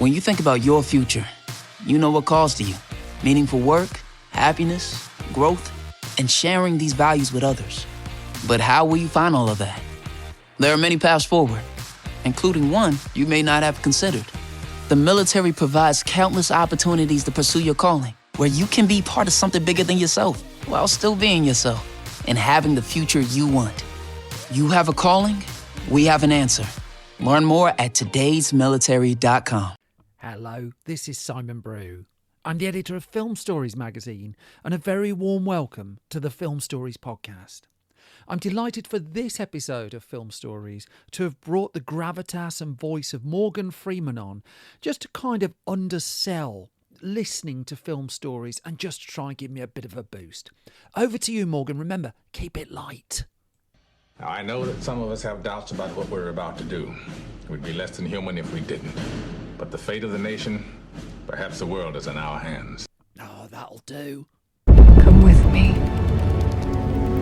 When you think about your future, you know what calls to you. Meaningful work, happiness, growth, and sharing these values with others. But how will you find all of that? There are many paths forward, including one you may not have considered. The military provides countless opportunities to pursue your calling, where you can be part of something bigger than yourself, while still being yourself and having the future you want. You have a calling, we have an answer. Learn more at todaysmilitary.com. Hello, this is Simon Brew. I'm the editor of Film Stories magazine, and a very warm welcome to the Film Stories podcast. I'm delighted for this episode of Film Stories to have brought the gravitas and voice of Morgan Freeman on, just to kind of undersell listening to film stories and just to try and give me a bit of a boost. Over to you, Morgan. Remember, keep it light. Now, I know that some of us have doubts about what we're about to do. We'd be less than human if we didn't. But the fate of the nation, perhaps the world, is in our hands. Oh, that'll do. Come with me.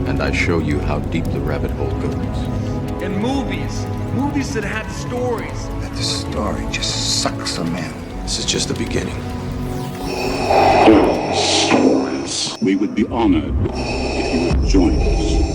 And I show you how deep the rabbit hole goes. In movies that had stories. That the story just sucks them in. This is just the beginning. Stories. We would be honored if you would join us.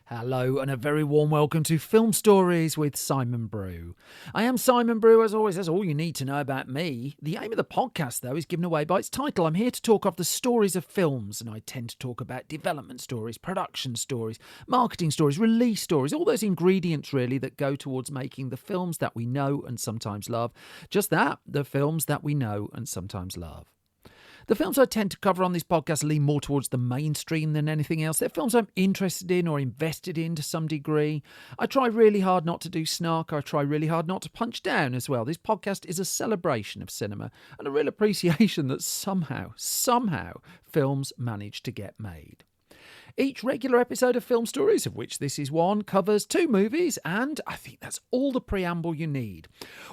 Hello and a very warm welcome to Film Stories with Simon Brew. I am Simon Brew, as always. That's all you need to know about me. The aim of the podcast, though, is given away by its title. I'm here to talk of the stories of films, and I tend to talk about development stories, production stories, marketing stories, release stories, all those ingredients, really, that go towards making the films that we know and sometimes love. Just that, the films that we know and sometimes love. The films I tend to cover on this podcast lean more towards the mainstream than anything else. They're films I'm interested in or invested in to some degree. I try really hard not to do snark. I try really hard not to punch down as well. This podcast is a celebration of cinema and a real appreciation that somehow, films manage to get made. Each regular episode of Film Stories, of which this is one, covers 2 movies, and I think that's all the preamble you need.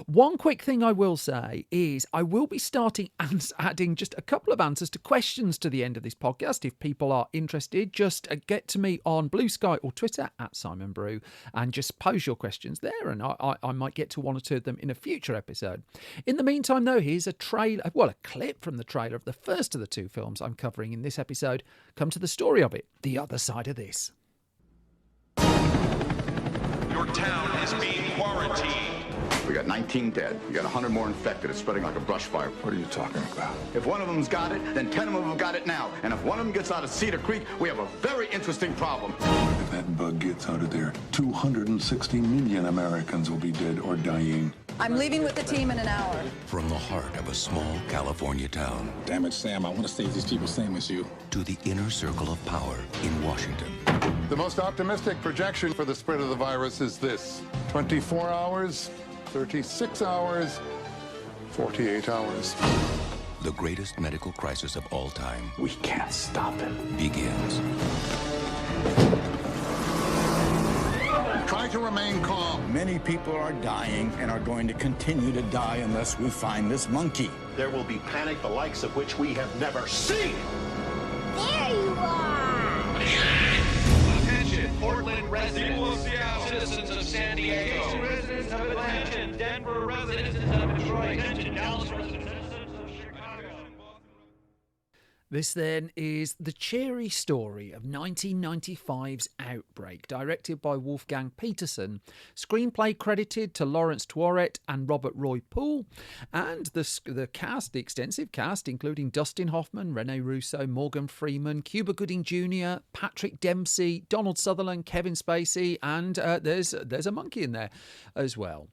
One quick thing I will say is I will be starting adding just a couple of answers to questions to the end of this podcast. If people are interested, just get to me on Blue Sky or Twitter at Simon Brew and just pose your questions there, and I might get to one or two of them in a future episode. In the meantime, though, here's a clip from the trailer of the first of the 2 films I'm covering in this episode. Come to the story of it. The other side of this. Your town is being quarantined. We got 19 dead. We got 100 more infected. It's spreading like a brush fire. What are you talking about? If one of them's got it, then 10 of them have got it now. And if one of them gets out of Cedar Creek, we have a very interesting problem. If that bug gets out of there, 260 million Americans will be dead or dying. I'm leaving with the team in an hour. From the heart of a small California town. Damn it, Sam, I want to save these people same as you. To the inner circle of power in Washington. The most optimistic projection for the spread of the virus is this: 24 hours, 36 hours, 48 hours. The greatest medical crisis of all time. We can't stop it. Begins. Try to remain calm. Many people are dying and are going to continue to die unless we find this monkey. There will be panic the likes of which we have never seen. There you are! Attention, Portland residents, people of Seattle, citizens of San Diego, residents of Atlanta, Denver residents of Detroit, attention, Dallas residents of Chicago. This then is the cheery story of 1995's Outbreak, directed by Wolfgang Petersen, screenplay credited to Lawrence Tourette and Robert Roy Poole, and the extensive cast, including Dustin Hoffman, Rene Russo, Morgan Freeman, Cuba Gooding Jr., Patrick Dempsey, Donald Sutherland, Kevin Spacey, and there's a monkey in there as well.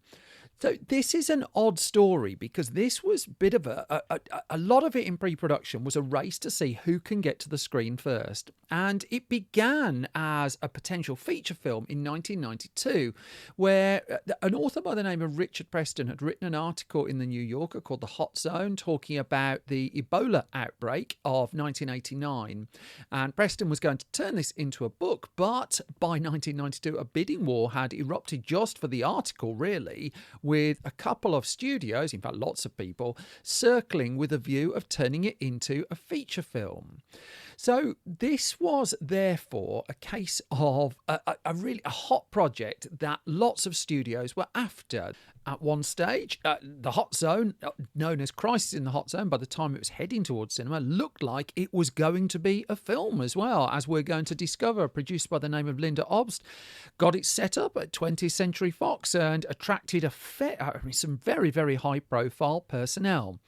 So this is an odd story because this was a bit of a lot of it in pre-production was a race to see who can get to the screen first. And it began as a potential feature film in 1992 where an author by the name of Richard Preston had written an article in the New Yorker called The Hot Zone talking about the Ebola outbreak of 1989. And Preston was going to turn this into a book, but by 1992 a bidding war had erupted just for the article, really, with a couple of studios, in fact lots of people, circling with a view of turning it into a feature film. So this was therefore a case of a really hot project that lots of studios were after. At one stage, the Hot Zone, known as Crisis in the Hot Zone, by the time it was heading towards cinema, looked like it was going to be a film as well, as we're going to discover. Produced by the name of Linda Obst, got it set up at 20th Century Fox and attracted some very, very high-profile personnel.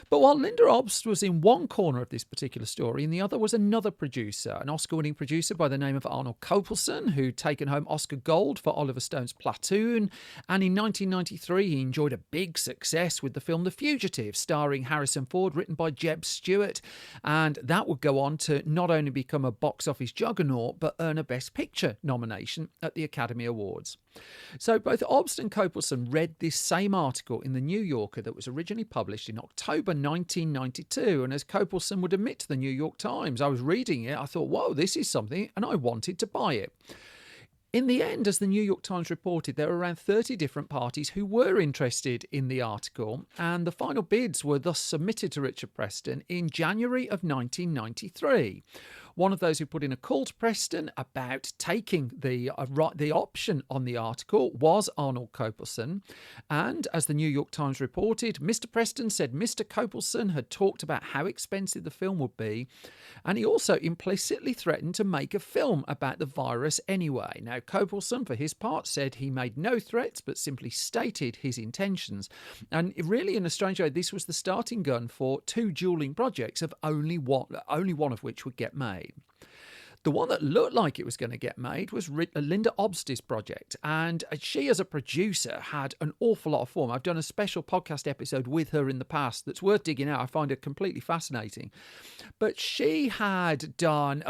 But while Linda Obst was in one corner of this particular story, in the other was another producer, an Oscar-winning producer by the name of Arnold Kopelson, who'd taken home Oscar Gold for Oliver Stone's Platoon, and in 1993 he enjoyed a big success with the film The Fugitive, starring Harrison Ford, written by Jeb Stewart, and that would go on to not only become a box office juggernaut, but earn a Best Picture nomination at the Academy Awards. So both Obst and Kopelson read this same article in The New Yorker that was originally published in October 1992, and as Kopelson would admit to the New York Times, I was reading it, I thought, whoa, this is something, and I wanted to buy it. In the end, as the New York Times reported, there were around 30 different parties who were interested in the article, and the final bids were thus submitted to Richard Preston in January of 1993. One of those who put in a call to Preston about taking the option on the article was Arnold Kopelson. And as the New York Times reported, Mr. Preston said Mr. Kopelson had talked about how expensive the film would be, and he also implicitly threatened to make a film about the virus anyway. Now, Kopelson, for his part, said he made no threats but simply stated his intentions. And really, in a strange way, this was the starting gun for two dueling projects of only one of which would get made. The one that looked like it was going to get made was Linda Obst's project, and she as a producer had an awful lot of form. I've done a special podcast episode with her in the past that's worth digging out. I find her completely fascinating. But she had done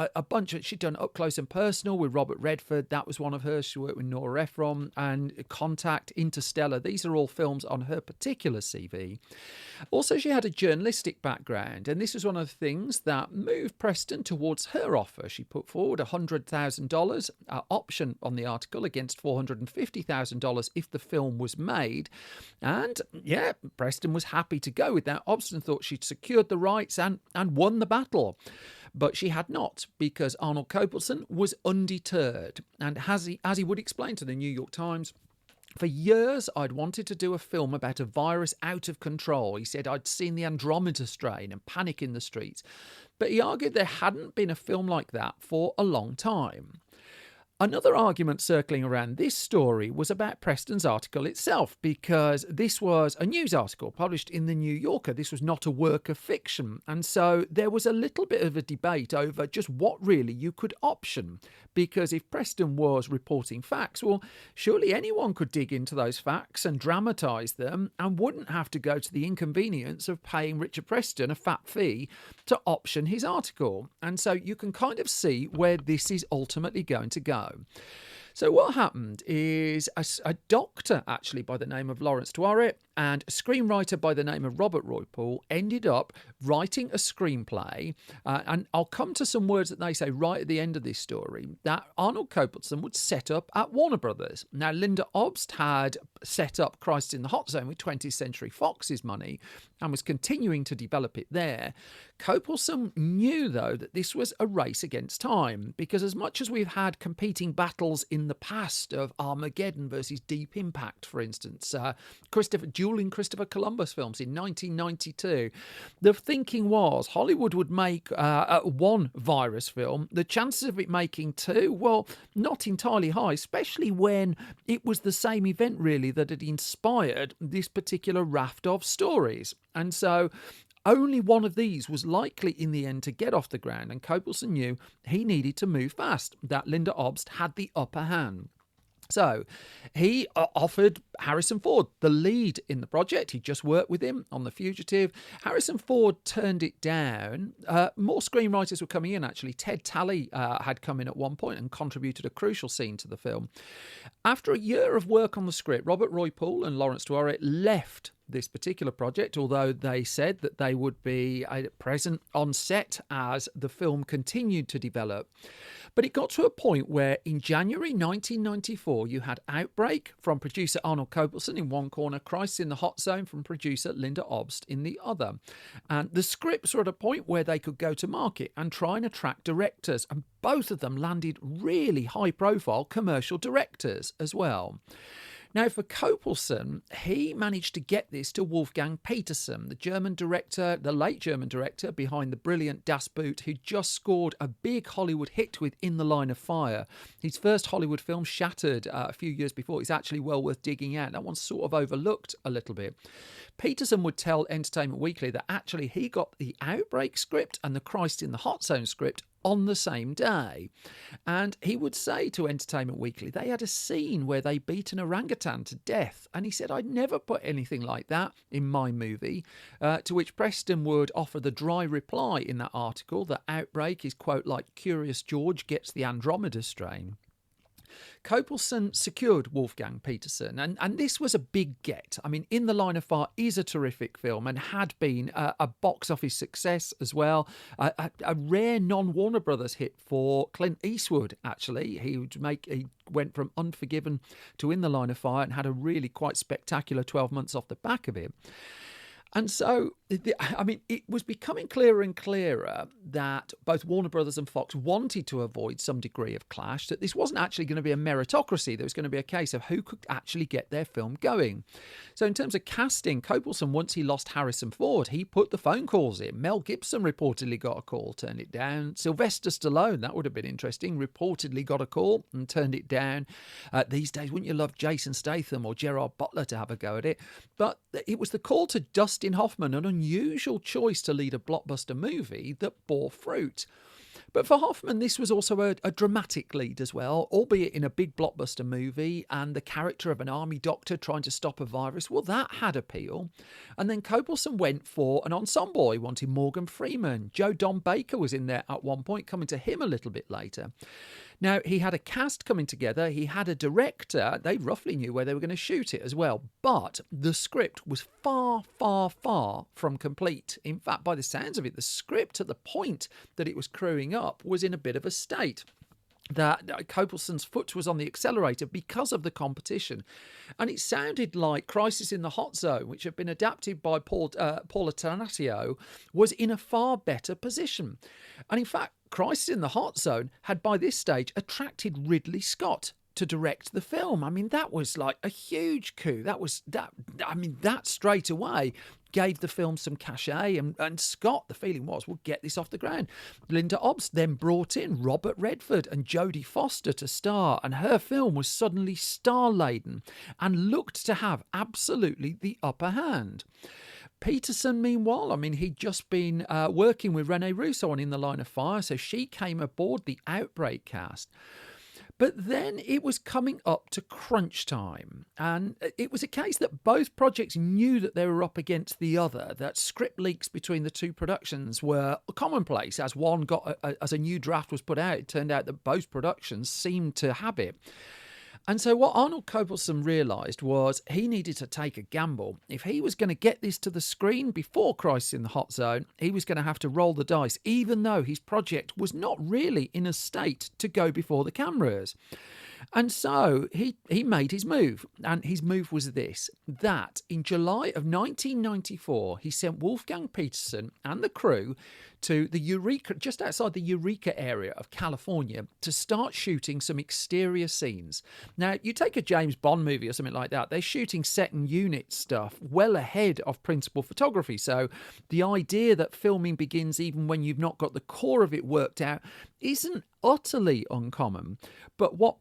she'd done Up Close and Personal with Robert Redford. That was one of hers. She worked with Nora Ephron, and Contact, Interstellar. These are all films on her particular CV. Also, she had a journalistic background, and this was one of the things that moved Preston towards her offer. She put forward $100,000 option on the article against $450,000 if the film was made. And yeah, Preston was happy to go with that. Obst thought she'd secured the rights and won the battle. But she had not, because Arnold Kopelson was undeterred. And as he would explain to the New York Times, for years, I'd wanted to do a film about a virus out of control. He said I'd seen the Andromeda strain and Panic in the Streets. But he argued there hadn't been a film like that for a long time. Another argument circling around this story was about Preston's article itself, because this was a news article published in The New Yorker. This was not a work of fiction. And so there was a little bit of a debate over just what really you could option. Because if Preston was reporting facts, well, surely anyone could dig into those facts and dramatise them and wouldn't have to go to the inconvenience of paying Richard Preston a fat fee to option his article. And so you can kind of see where this is ultimately going to go. So what happened is a doctor, actually, by the name of Lawrence Tuareg, and a screenwriter by the name of Robert Roy Poole ended up writing a screenplay, and I'll come to some words that they say right at the end of this story, that Arnold Kopelson would set up at Warner Brothers. Now, Linda Obst had set up Crisis in the Hot Zone with 20th Century Fox's money and was continuing to develop it there. Kopelson knew, though, that this was a race against time, because as much as we've had competing battles in the past of Armageddon versus Deep Impact, for instance, dueling Christopher Columbus films in 1992, the thinking was Hollywood would make one virus film. The chances of it making two, well, not entirely high, especially when it was the same event, really, that had inspired this particular raft of stories. And so only one of these was likely in the end to get off the ground, and Kopelson knew he needed to move fast, that Linda Obst had the upper hand. So he offered Harrison Ford the lead in the project. He just worked with him on The Fugitive. Harrison Ford turned it down. More screenwriters were coming in, actually. Ted Talley had come in at one point and contributed a crucial scene to the film. After a year of work on the script, Robert Roy Poole and Lawrence Tuareg left this particular project, although they said that they would be present on set as the film continued to develop. But it got to a point where in January 1994, you had Outbreak from producer Arnold Kopelson in one corner, Crisis in the Hot Zone from producer Linda Obst in the other. And the scripts were at a point where they could go to market and try and attract directors. And both of them landed really high-profile commercial directors as well. Now, for Kopelson, he managed to get this to Wolfgang Petersen, the German director, the late German director behind the brilliant Das Boot, who just scored a big Hollywood hit with In the Line of Fire. His first Hollywood film, Shattered, a few years before, is actually well worth digging out. That one's sort of overlooked a little bit. Petersen would tell Entertainment Weekly that actually he got the Outbreak script and the Christ in the Hot Zone script on the same day. And he would say to Entertainment Weekly, they had a scene where they beat an orangutan to death. And he said, I'd never put anything like that in my movie. To which Preston would offer the dry reply in that article that Outbreak is, quote, like Curious George gets the Andromeda strain. Kopelson secured Wolfgang Petersen, and this was a big get. I mean, In the Line of Fire is a terrific film and had been a box office success as well. A rare non-Warner Brothers hit for Clint Eastwood, actually. He went from Unforgiven to In the Line of Fire and had a really quite spectacular 12 months off the back of it. And so, I mean, it was becoming clearer and clearer that both Warner Brothers and Fox wanted to avoid some degree of clash, that this wasn't actually going to be a meritocracy. There was going to be a case of who could actually get their film going. So in terms of casting, Kopelson, once he lost Harrison Ford, he put the phone calls in. Mel Gibson reportedly got a call, turned it down. Sylvester Stallone, that would have been interesting, reportedly got a call and turned it down. These days, wouldn't you love Jason Statham or Gerard Butler to have a go at it? But it was the call to Dustin Hoffman, an unusual choice to lead a blockbuster movie, that bore fruit. But for Hoffman, this was also a dramatic lead as well, albeit in a big blockbuster movie, and the character of an army doctor trying to stop a virus, well, that had appeal. And then Kopelson went for an ensemble. He wanted Morgan Freeman. Joe Don Baker was in there at one point, coming to him a little bit later. Now, he had a cast coming together. He had a director. They roughly knew where they were going to shoot it as well. But the script was far, far, far from complete. In fact, by the sounds of it, the script at the point that it was crewing up was in a bit of a state that Kopelson's foot was on the accelerator because of the competition. And it sounded like Crisis in the Hot Zone, which had been adapted by Paula Tanatio, was in a far better position. And in fact, Crisis in the Hot Zone had by this stage attracted Ridley Scott to direct the film. I mean, that was like a huge coup. That straight away gave the film some cachet, and Scott, the feeling was, we'll get this off the ground. Linda Obst then brought in Robert Redford and Jodie Foster to star, and her film was suddenly star-laden and looked to have absolutely the upper hand. Petersen, meanwhile, I mean, he'd just been working with Rene Russo on In the Line of Fire, so she came aboard the Outbreak cast. But then it was coming up to crunch time, and it was a case that both projects knew that they were up against the other, that script leaks between the two productions were commonplace. As a new draft was put out, it turned out that both productions seemed to have it. And so what Arnold Kopelson realised was he needed to take a gamble. If he was going to get this to the screen before Crisis in the Hot Zone, he was going to have to roll the dice, even though his project was not really in a state to go before the cameras. And so he made his move, and his move was this, that in July of 1994, he sent Wolfgang Petersen and the crew to the Eureka, just outside the Eureka area of California, to start shooting some exterior scenes. Now, you take a James Bond movie or something like that, they're shooting set and unit stuff well ahead of principal photography. So the idea that filming begins even when you've not got the core of it worked out isn't utterly uncommon. But what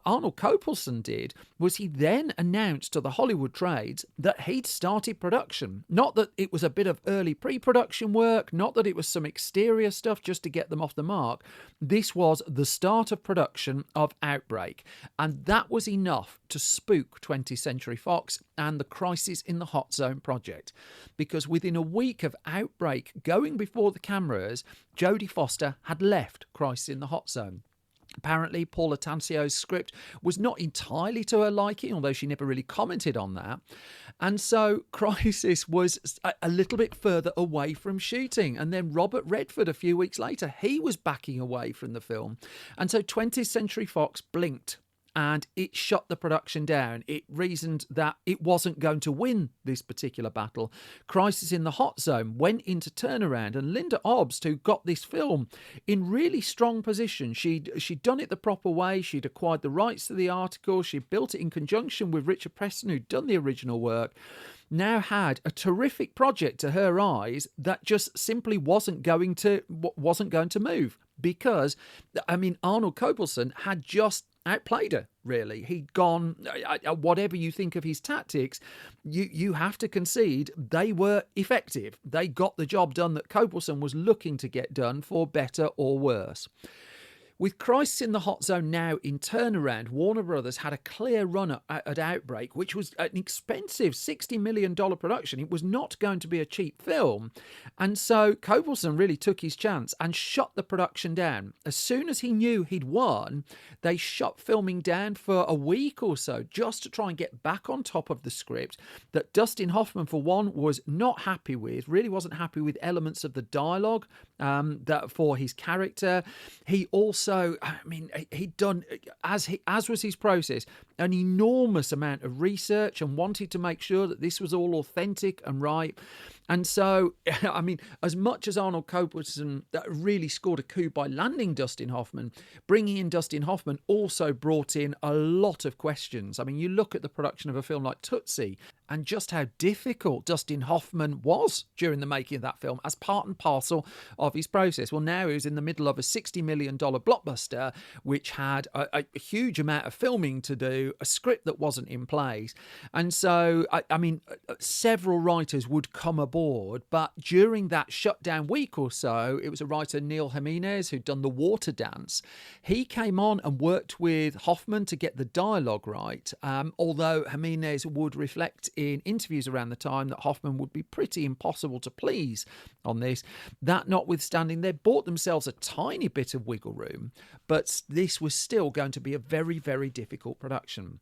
Arnold Kopelson did was he then announced to the Hollywood trades that he'd started production. Not that it was a bit of early pre-production work, not that it was some exterior stuff just to get them off the mark. This was the start of production of Outbreak, and that was enough to spook 20th Century Fox and the Crisis in the Hot Zone project, because within a week of Outbreak going before the cameras, Jodie Foster had left Crisis in the Hot Zone. Apparently, Paula Tansio's script was not entirely to her liking, although she never really commented on that. And so Crisis was a little bit further away from shooting. And then Robert Redford, a few weeks later, he was backing away from the film. And so 20th Century Fox blinked and it shut the production down. It reasoned that it wasn't going to win this particular battle. Crisis in the Hot Zone went into turnaround, and Linda Obst, who got this film in really strong position, she'd done it the proper way. She'd acquired the rights to the article. She built it in conjunction with Richard Preston, who'd done the original work. Now had a terrific project to her eyes that just simply wasn't going to move, because Arnold Kopelson had just outplayed her, really. He'd gone, whatever you think of his tactics, you have to concede they were effective. They got the job done that Kopelson was looking to get done, for better or worse. With Crisis in the Hot Zone now in turnaround, Warner Brothers had a clear run at Outbreak, which was an expensive $60 million production. It was not going to be a cheap film. And so Kopelson really took his chance and shut the production down. As soon as he knew he'd won, they shut filming down for a week or so, just to try and get back on top of the script that Dustin Hoffman, for one, was not happy with, really wasn't happy with elements of the dialogue that for his character. He also, he'd done, as was his process, an enormous amount of research and wanted to make sure that this was all authentic and right. And so, as much as Arnold Kopelson really scored a coup by landing Dustin Hoffman, bringing in Dustin Hoffman also brought in a lot of questions. You look at the production of a film like Tootsie and just how difficult Dustin Hoffman was during the making of that film as part and parcel of his process. Well, now he was in the middle of a $60 million blockbuster, which had a huge amount of filming to do, a script that wasn't in place. And so, several writers would come aboard, but during that shutdown week or so, it was a writer, Neil Jimenez, who'd done The Water Dance. He came on and worked with Hoffman to get the dialogue right, although Jimenez would reflect in interviews around the time that Hoffman would be pretty impossible to please on this. That notwithstanding, they bought themselves a tiny bit of wiggle room, but this was still going to be a very, very difficult production.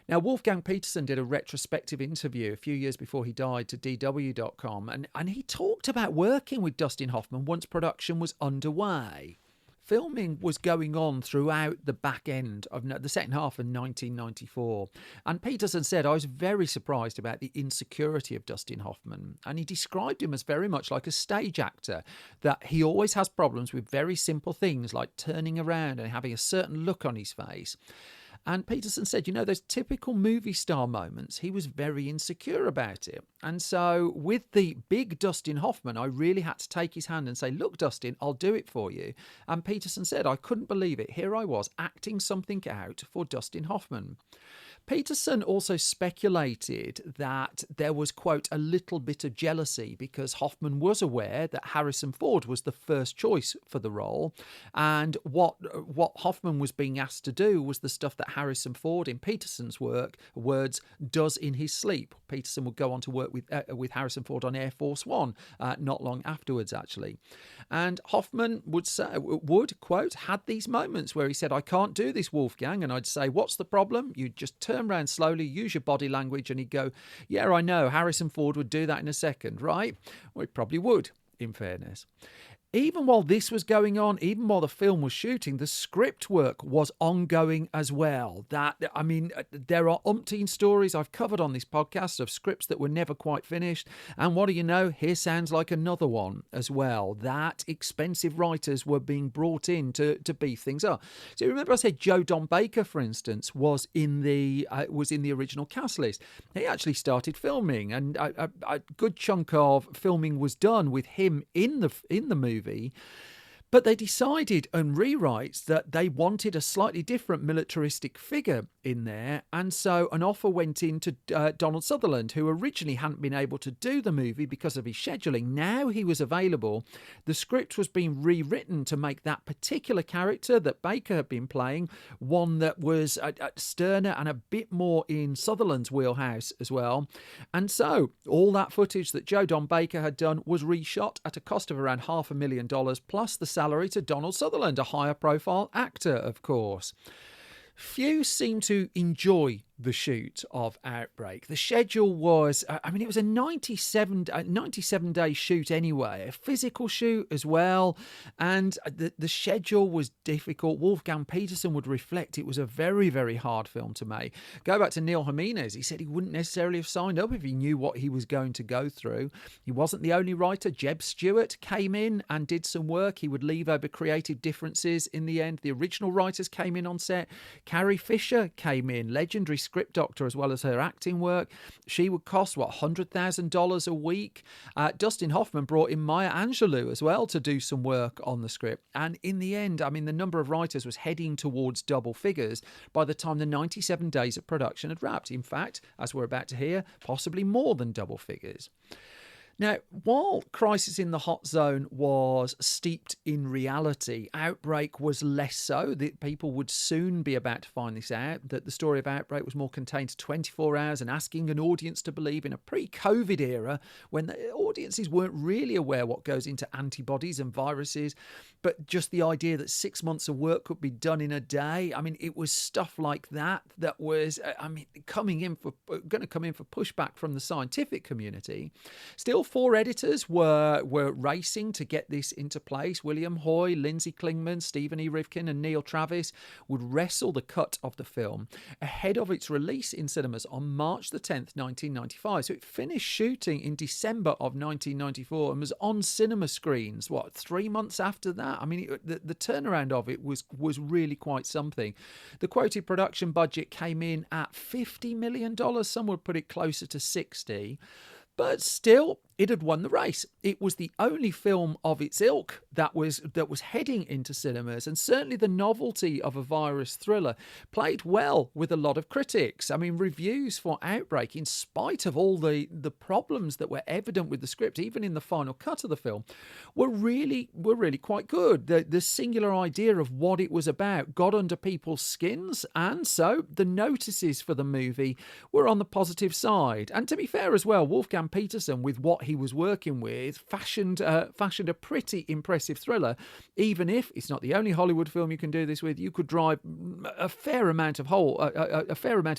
Now, Wolfgang Peterson did a retrospective interview a few years before he died to DW.com, and he talked about working with Dustin Hoffman once production was underway. Filming was going on throughout the back end of the second half of 1994. And Peterson said, I was very surprised about the insecurity of Dustin Hoffman. And he described him as very much like a stage actor, that he always has problems with very simple things like turning around and having a certain look on his face. And Peterson said, those typical movie star moments, he was very insecure about it. And so with the big Dustin Hoffman, I really had to take his hand and say, look, Dustin, I'll do it for you. And Peterson said, I couldn't believe it. Here I was acting something out for Dustin Hoffman. Peterson also speculated that there was, quote, a little bit of jealousy because Hoffman was aware that Harrison Ford was the first choice for the role. And what Hoffman was being asked to do was the stuff that Harrison Ford, in Peterson's words, does in his sleep. Peterson would go on to work with Harrison Ford on Air Force One not long afterwards, actually. And Hoffman would quote, had these moments where he said, I can't do this, Wolfgang. And I'd say, what's the problem? You just turn around slowly, use your body language, and he'd go, yeah, I know, Harrison Ford would do that in a second, right? Well, he probably would, in fairness. Even while this was going on, even while the film was shooting, the script work was ongoing as well. There are umpteen stories I've covered on this podcast of scripts that were never quite finished. And what do you know? Here sounds like another one as well. That expensive writers were being brought in to beef things up. So remember I said Joe Don Baker, for instance, was in the original cast list. He actually started filming, and a good chunk of filming was done with him in the movie. But they decided on rewrites that they wanted a slightly different militaristic figure in there. And so an offer went in to Donald Sutherland, who originally hadn't been able to do the movie because of his scheduling. Now he was available. The script was being rewritten to make that particular character that Baker had been playing one that was sterner and a bit more in Sutherland's wheelhouse as well. And so all that footage that Joe Don Baker had done was reshot at a cost of around $500,000 plus the salary to Donald Sutherland, a higher profile actor, of course. Few seem to enjoy the shoot of Outbreak. The schedule was, it was a 97-day shoot anyway, a physical shoot as well, and the schedule was difficult. Wolfgang Petersen would reflect it was a very, very hard film to make. Go back to Neil Jimenez. He said he wouldn't necessarily have signed up if he knew what he was going to go through. He wasn't the only writer. Jeb Stewart came in and did some work. He would leave over creative differences in the end. The original writers came in on set. Carrie Fisher came in, legendary script doctor, as well as her acting work. She would cost, $100,000 a week. Dustin Hoffman brought in Maya Angelou as well to do some work on the script. And in the end, the number of writers was heading towards double figures by the time the 97 days of production had wrapped. In fact, as we're about to hear, possibly more than double figures. Now, while Crisis in the Hot Zone was steeped in reality, Outbreak was less so. That people would soon be about to find this out, that the story of Outbreak was more contained to 24 hours and asking an audience to believe in a pre-COVID era when the audiences weren't really aware what goes into antibodies and viruses, but just the idea that 6 months of work could be done in a day. It was stuff like that was, going to come in for pushback from the scientific community. Still, 4 editors were racing to get this into place. William Hoy, Lindsay Klingman, Stephen E. Rivkin and Neil Travis would wrestle the cut of the film ahead of its release in cinemas on March the 10th, 1995. So it finished shooting in December of 1994 and was on cinema screens, 3 months after that? The turnaround of it was really quite something. The quoted production budget came in at $50 million. Some would put it closer to 60. But still, it had won the race. It was the only film of its ilk that was heading into cinemas, and certainly the novelty of a virus thriller played well with a lot of critics. Reviews for Outbreak, in spite of all the problems that were evident with the script, even in the final cut of the film, were really quite good. The singular idea of what it was about got under people's skins, and so the notices for the movie were on the positive side. And to be fair as well, Wolfgang Petersen, with what he was working with, fashioned a pretty impressive thriller. Even if it's not the only Hollywood film you can do this with, you could drive a fair amount of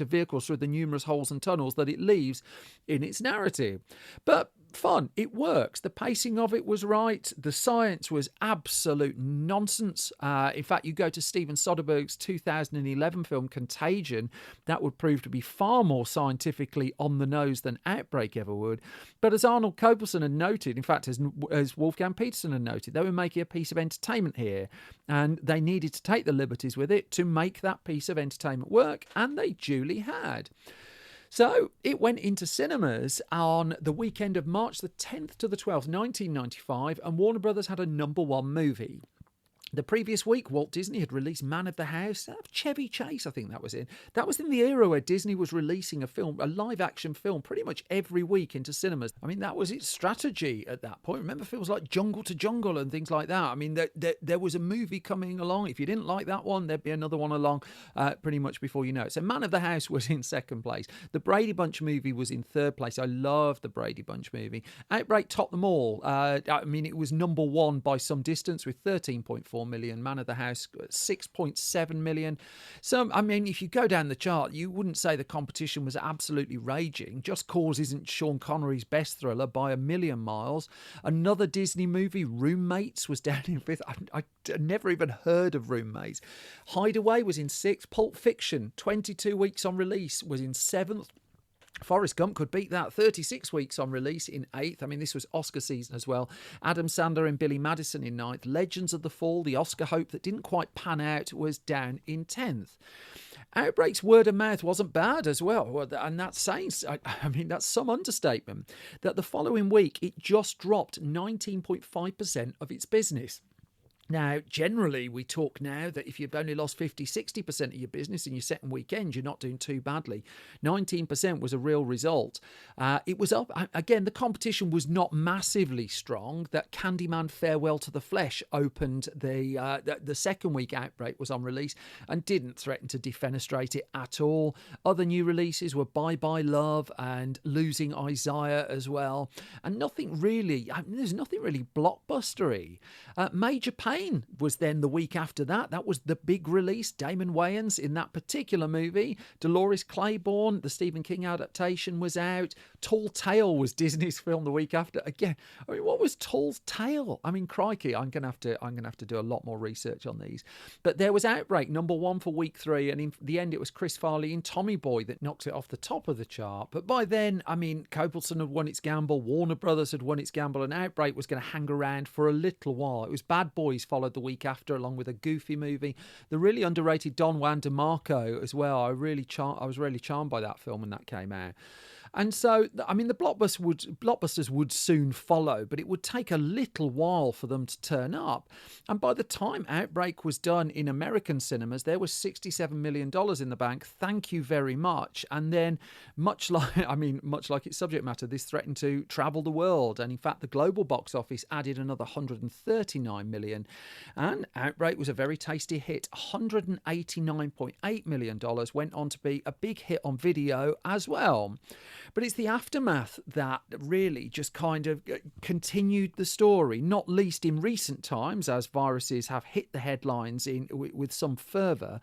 vehicles through the numerous holes and tunnels that it leaves in its narrative. But fun, it works. The pacing of it was right. The science was absolute nonsense. In fact, you go to Steven Soderbergh's 2011 film Contagion, that would prove to be far more scientifically on the nose than Outbreak ever would. But as Arnold Kopelson had noted, in fact, as Wolfgang Petersen had noted, they were making a piece of entertainment here, and they needed to take the liberties with it to make that piece of entertainment work, and they duly had. So it went into cinemas on the weekend of March the 10th to the 12th, 1995, and Warner Brothers had a #1 movie. The previous week, Walt Disney had released Man of the House. Chevy Chase, I think that was in. That was in the era where Disney was releasing a live-action film, pretty much every week into cinemas. That was its strategy at that point. Remember films like Jungle to Jungle and things like that? There was a movie coming along. If you didn't like that one, there'd be another one along pretty much before you know it. So Man of the House was in second place. The Brady Bunch movie was in third place. I love the Brady Bunch movie. Outbreak topped them all. It was #1 by some distance with 13.4 million. Man of the House 6.7 million. So if you go down the chart, you wouldn't say the competition was absolutely raging. Just Cause isn't Sean Connery's best thriller by a million miles. Another Disney movie, Roommates, was down in fifth. I never even heard of Roommates. Hideaway was in sixth. Pulp Fiction, 22 weeks on release, was in seventh. Forrest Gump could beat that, 36 weeks on release in 8th. This was Oscar season as well. Adam Sandler and Billy Madison in 9th. Legends of the Fall, the Oscar hope that didn't quite pan out, was down in 10th. Outbreak's word of mouth wasn't bad as well, and that's saying, that's some understatement, that the following week it just dropped 19.5% of its business. Now, generally, we talk now that if you've only lost 50-60% of your business in your second weekend, you're not doing too badly. 19% was a real result. It was up. Again, the competition was not massively strong. That Candyman Farewell to the Flesh opened the second week Outbreak was on release and didn't threaten to defenestrate it at all. Other new releases were Bye Bye Love and Losing Isaiah as well. And there's nothing really blockbustery. Major Pain Plane was then the week after that. That was the big release. Damon Wayans in that particular movie. Dolores Claiborne, the Stephen King adaptation, was out. Tall Tale was Disney's film the week after. Again, I mean, what was Tall Tale? I mean, crikey, I'm gonna have to do a lot more research on these. But there was Outbreak, number 1 for week 3, and in the end it was Chris Farley in Tommy Boy that knocked it off the top of the chart. But by then, I mean, Copelson had won its gamble, Warner Brothers had won its gamble, and Outbreak was going to hang around for a little while. It was Bad Boys followed the week after, along with a goofy movie. The really underrated Don Juan DeMarco as well. I was really charmed by that film when that came out. And so, I mean, the blockbusters would soon follow, but it would take a little while for them to turn up. And by the time Outbreak was done in American cinemas, there was $67 million in the bank. Thank you very much. And then, much like its subject matter, this threatened to travel the world. And in fact, the global box office added another $139 million. And Outbreak was a very tasty hit. $189.8 million went on to be a big hit on video as well. But it's the aftermath that really just kind of continued the story, not least in recent times as viruses have hit the headlines with some fervour.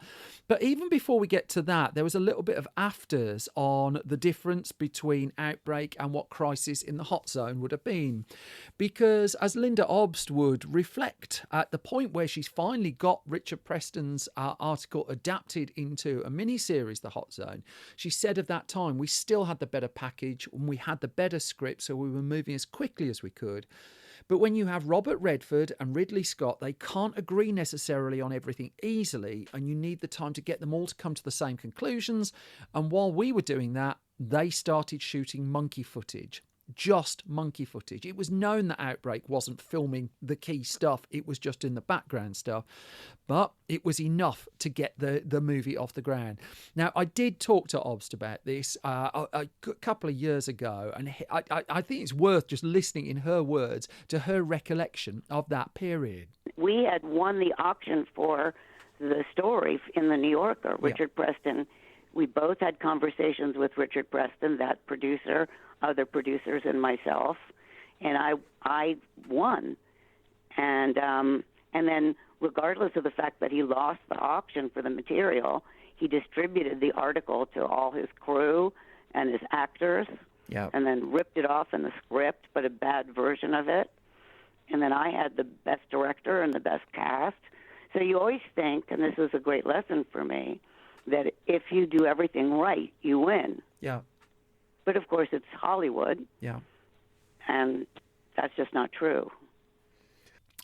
But even before we get to that, there was a little bit of afters on the difference between Outbreak and what Crisis in the Hot Zone would have been. Because as Linda Obst would reflect at the point where she's finally got Richard Preston's article adapted into a miniseries, The Hot Zone, she said of that time, we still had the better package and we had the better script, so we were moving as quickly as we could. But when you have Robert Redford and Ridley Scott, they can't agree necessarily on everything easily, and you need the time to get them all to come to the same conclusions. And while we were doing that, they started shooting monkey footage. Just monkey footage. It was known that Outbreak wasn't filming the key stuff, it was just in the background stuff, but it was enough to get the movie off the ground. Now, I did talk to Obst about this a couple of years ago, and I think it's worth just listening in her words to her recollection of that period. We had won the auction for the story in the New Yorker, Richard Preston. We both had conversations with Richard Preston, that producer, other producers, and myself, and I won. And then, regardless of the fact that he lost the auction for the material, he distributed the article to all his crew and his actors, and then ripped it off in the script, but a bad version of it. And then I had the best director and the best cast. So you always think, and this was a great lesson for me, that if you do everything right, you win. Yeah. But of course, it's Hollywood. Yeah. And that's just not true.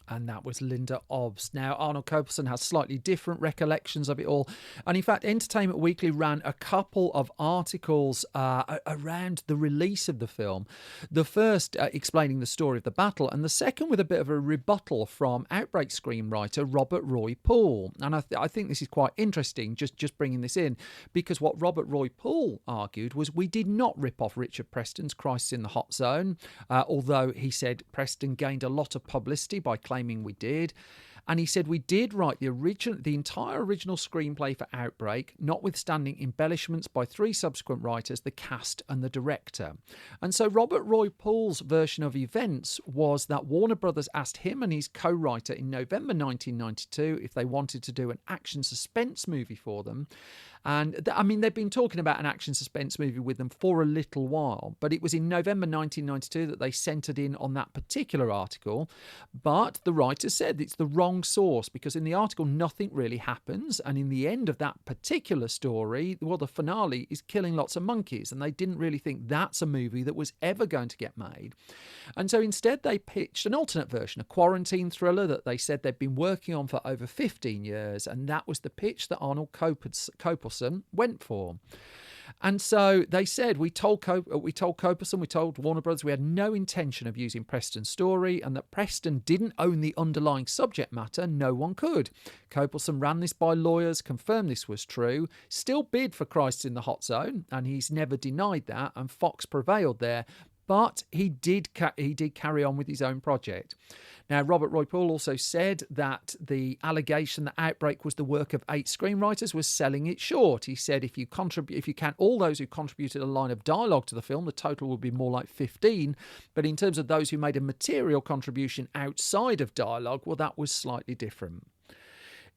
And that was Linda Obst. Now, Arnold Copelson has slightly different recollections of it all. And in fact, Entertainment Weekly ran a couple of articles around the release of the film. The first explaining the story of the battle, and the second with a bit of a rebuttal from Outbreak screenwriter Robert Roy Poole. And I think this is quite interesting, just bringing this in, because what Robert Roy Poole argued was we did not rip off Richard Preston's Crisis in the Hot Zone, although he said Preston gained a lot of publicity by claiming we did. And he said we did write the entire original screenplay for Outbreak, notwithstanding embellishments by 3 subsequent writers, the cast and the director. And so Robert Roy Poole's version of events was that Warner Brothers asked him and his co-writer in November 1992 if they wanted to do an action suspense movie for them. And they've been talking about an action suspense movie with them for a little while, but it was in November 1992 that they centred in on that particular article. But the writer said it's the wrong source, because in the article nothing really happens, and in the end of that particular story, well, the finale is killing lots of monkeys, and they didn't really think that's a movie that was ever going to get made. And so instead they pitched an alternate version, a quarantine thriller that they said they'd been working on for over 15 years, and that was the pitch that Arnold Copelson went for. And so they said, we told Copelson, we told Warner Brothers we had no intention of using Preston's story, and that Preston didn't own the underlying subject matter. No one could. Copelson ran this by lawyers, confirmed this was true, still bid for Crisis in the Hot Zone, and he's never denied that, and Fox prevailed there. but he did carry on with his own project. Now, Robert Roy Poole also said that the allegation that Outbreak was the work of 8 screenwriters was selling it short. He said if you count all those who contributed a line of dialogue to the film, the total would be more like 15. But in terms of those who made a material contribution outside of dialogue, well, that was slightly different.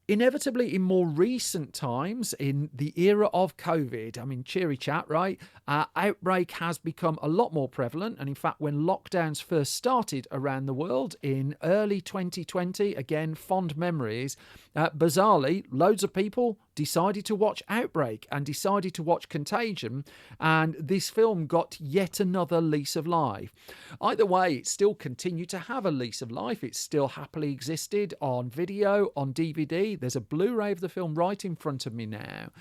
Inevitably, in more recent times, in the era of COVID, I mean, cheery chat, right? Outbreak has become a lot more prevalent. And in fact, when lockdowns first started around the world in early 2020, again, fond memories, bizarrely, loads of people decided to watch Outbreak and decided to watch Contagion. And this film got yet another lease of life. Either way, it still continued to have a lease of life. It still happily existed on video, on DVD. There's a Blu-ray of the film right in front of me now.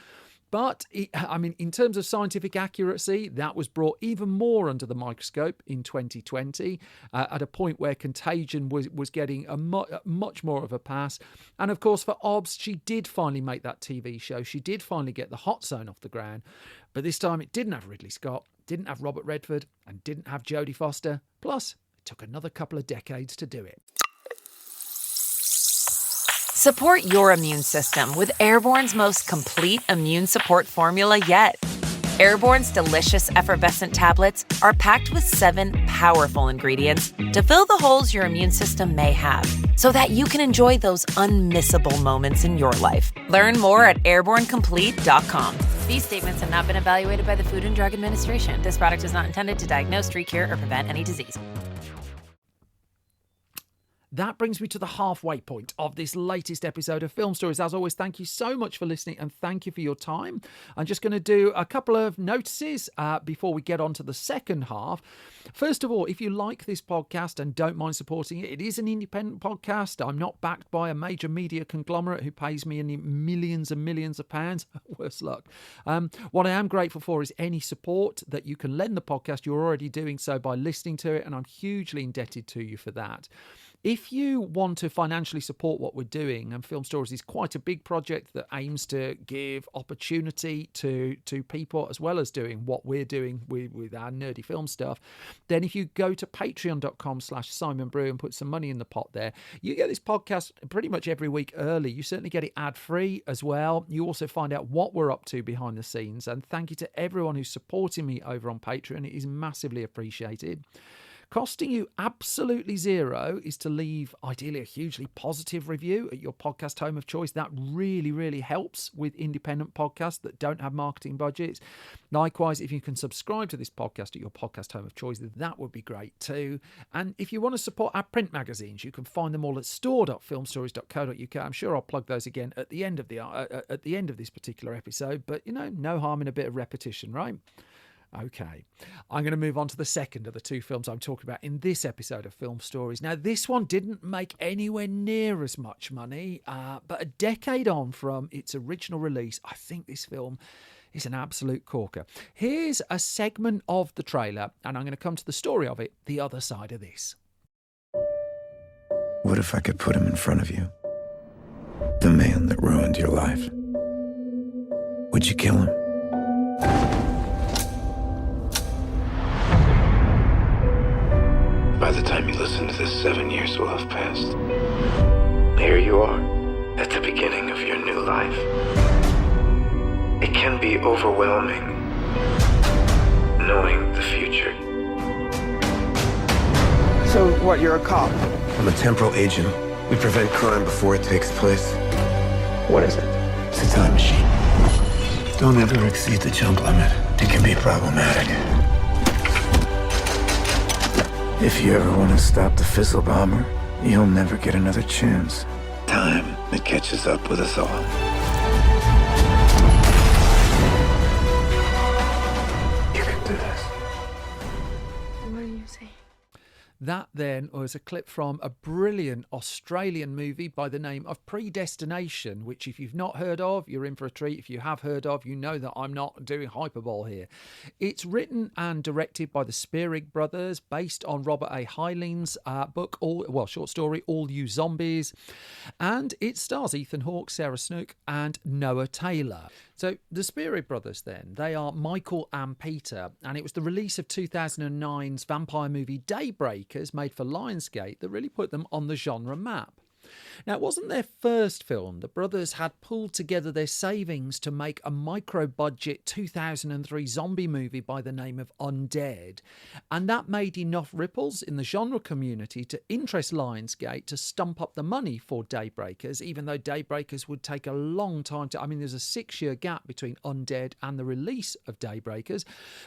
But, in terms of scientific accuracy, that was brought even more under the microscope in 2020, at a point where Contagion was getting a much more of a pass. And, of course, for OBS, she did finally make that TV show. She did finally get the Hot Zone off the ground. But this time it didn't have Ridley Scott, didn't have Robert Redford, and didn't have Jodie Foster. Plus, it took another couple of decades to do it. Support your immune system with Airborne's most complete immune support formula yet. Airborne's delicious effervescent tablets are packed with 7 powerful ingredients to fill the holes your immune system may have, so that you can enjoy those unmissable moments in your life. Learn more at airbornecomplete.com. These statements have not been evaluated by the Food and Drug Administration. This product is not intended to diagnose, treat, cure, or prevent any disease. That brings me to the halfway point of this latest episode of Film Stories. As always, thank you so much for listening and thank you for your time. I'm just going to do a couple of notices before we get on to the second half. First of all, if you like this podcast and don't mind supporting it, it is an independent podcast. I'm not backed by a major media conglomerate who pays me millions and millions of pounds. Worse luck. What I am grateful for is any support that you can lend the podcast. You're already doing so by listening to it, and I'm hugely indebted to you for that. If you want to financially support what we're doing, and Film Stories is quite a big project that aims to give opportunity to people as well as doing what we're doing with our nerdy film stuff, then if you go to patreon.com/SimonBrew and put some money in the pot there, you get this podcast pretty much every week early. You certainly get it ad-free as well. You also find out what we're up to behind the scenes. And thank you to everyone who's supporting me over on Patreon. It is massively appreciated. Costing you absolutely zero is to leave, ideally, a hugely positive review at your podcast home of choice. That really, really helps with independent podcasts that don't have marketing budgets. Likewise, if you can subscribe to this podcast at your podcast home of choice, that would be great too. And if you want to support our print magazines, you can find them all at store.filmstories.co.uk. I'm sure I'll plug those again at the end of this particular episode, but no harm in a bit of repetition, right? Okay, I'm going to move on to the second of the 2 films I'm talking about in this episode of Film Stories. Now, this one didn't make anywhere near as much money, but a decade on from its original release, I think this film is an absolute corker. Here's a segment of the trailer, and I'm going to come to the story of it the other side of this. What if I could put him in front of you? The man that ruined your life. Would you kill him? By the time you listen to this, 7 years will have passed. Here you are, at the beginning of your new life. It can be overwhelming, knowing the future. So what, you're a cop? I'm a temporal agent. We prevent crime before it takes place. What is it? It's a time machine. Don't ever exceed the jump limit. It can be problematic. If you ever want to stop the Fizzle Bomber, you'll never get another chance. Time, it catches up with us all. You can do this. What do you say? That then was a clip from a brilliant Australian movie by the name of Predestination, which if you've not heard of, you're in for a treat. If you have heard of, you know that I'm not doing hyperbole here. It's written and directed by the Spierig brothers, based on Robert A Heinlein's short story, All You Zombies. And it stars Ethan Hawke, Sarah Snook and Noah Taylor. So the Spierig brothers then, they are Michael and Peter, and it was the release of 2009's vampire movie Daybreakers, made for Lionsgate, that really put them on the genre map. Now, it wasn't their first film. The brothers had pulled together their savings to make a micro-budget 2003 zombie movie by the name of Undead, and that made enough ripples in the genre community to interest Lionsgate to stump up the money for Daybreakers, even though Daybreakers would take a long time to... I mean, there's a 6-year gap between Undead and the release of Daybreakers,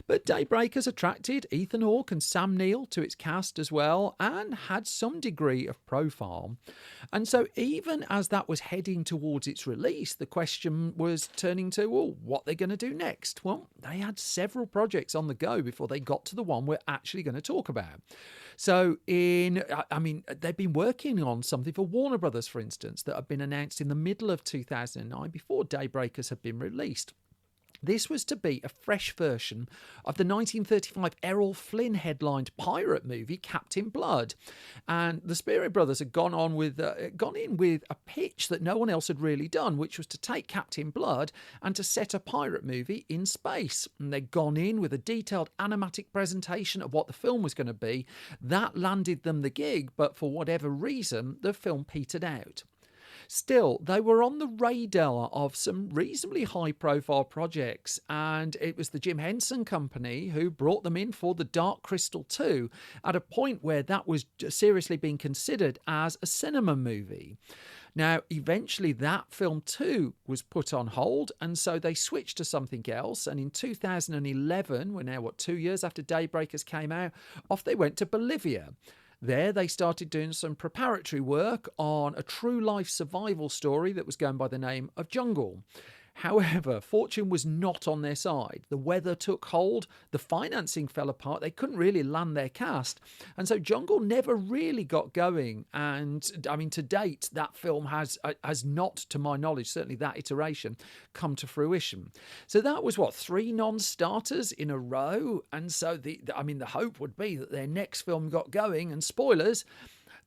but Daybreakers attracted Ethan Hawke and Sam Neill to its cast as well, and had some degree of profile. And so even as that was heading towards its release, the question was turning to, well, what they're going to do next? Well, they had several projects on the go before they got to the one we're actually going to talk about. So they've been working on something for Warner Brothers, for instance, that had been announced in the middle of 2009 before Daybreakers had been released. This was to be a fresh version of the 1935 Errol Flynn headlined pirate movie Captain Blood, and the Spierig brothers had gone in with a pitch that no one else had really done, which was to take Captain Blood and to set a pirate movie in space. And they'd gone in with a detailed animatic presentation of what the film was going to be. That landed them the gig, but for whatever reason, the film petered out. Still, they were on the radar of some reasonably high-profile projects, and it was the Jim Henson Company who brought them in for The Dark Crystal 2 at a point where that was seriously being considered as a cinema movie. Now, eventually that film too was put on hold, and so they switched to something else, and in 2011, we're now 2 years after Daybreakers came out, off they went to Bolivia. There, they started doing some preparatory work on a true life survival story that was going by the name of Jungle. However, fortune was not on their side. The weather took hold, the financing fell apart, they couldn't really land their cast, and so Jungle never really got going. And I mean, to date, that film has not, to my knowledge, certainly that iteration, come to fruition. So that was 3 non-starters in a row, and so the hope would be that their next film got going, and spoilers,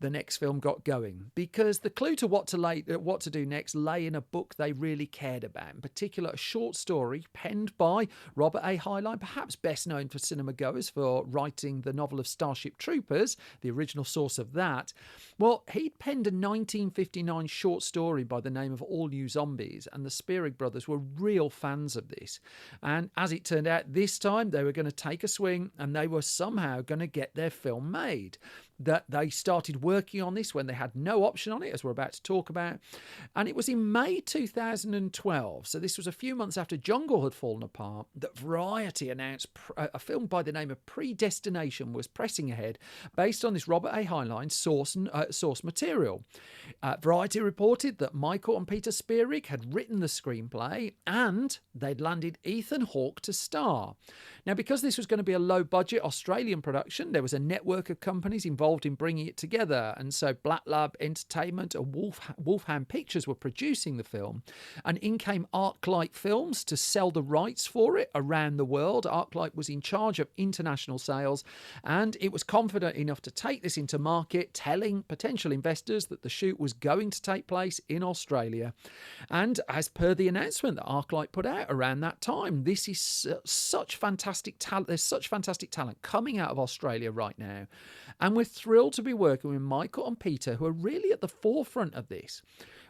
the next film got going, because the clue to what to do next lay in a book they really cared about, in particular a short story penned by Robert A Heinlein, perhaps best known for cinema goers for writing the novel of Starship Troopers, the original source of that. Well, he'd penned a 1959 short story by the name of All You Zombies, and the Spierig brothers were real fans of this. And as it turned out, this time they were going to take a swing, and they were somehow going to get their film made. That they started working on this when they had no option on it, as we're about to talk about. And it was in May 2012, so this was a few months after Jungle had fallen apart, that Variety announced a film by the name of Predestination was pressing ahead based on this Robert A Heinlein source material. Variety reported that Michael and Peter Spierig had written the screenplay, and they'd landed Ethan Hawke to star. Now, because this was going to be a low-budget Australian production, there was a network of companies involved in bringing it together, and so Black Lab Entertainment and Wolfham Pictures were producing the film, and in came ArcLight Films to sell the rights for it around the world. ArcLight was in charge of international sales, and it was confident enough to take this into market, telling potential investors that the shoot was going to take place in Australia. And as per the announcement that ArcLight put out around that time, this is such fantastic talent. There's such fantastic talent coming out of Australia right now, and we're thrilled to be working with Michael and Peter, who are really at the forefront of this.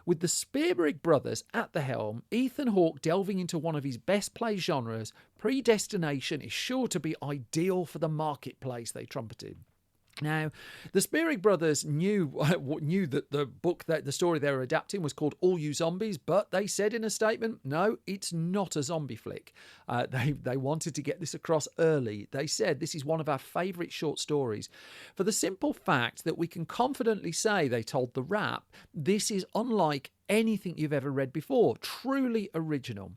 With the Spierig brothers at the helm, Ethan Hawke delving into one of his best play genres, Predestination is sure to be ideal for the marketplace, they trumpeted. Now, the Spierig brothers knew that the story they were adapting was called All You Zombies, but they said in a statement, no, it's not a zombie flick. They wanted to get this across early. They said, this is one of our favourite short stories. For the simple fact that we can confidently say, they told The Wrap, this is unlike anything you've ever read before. Truly original.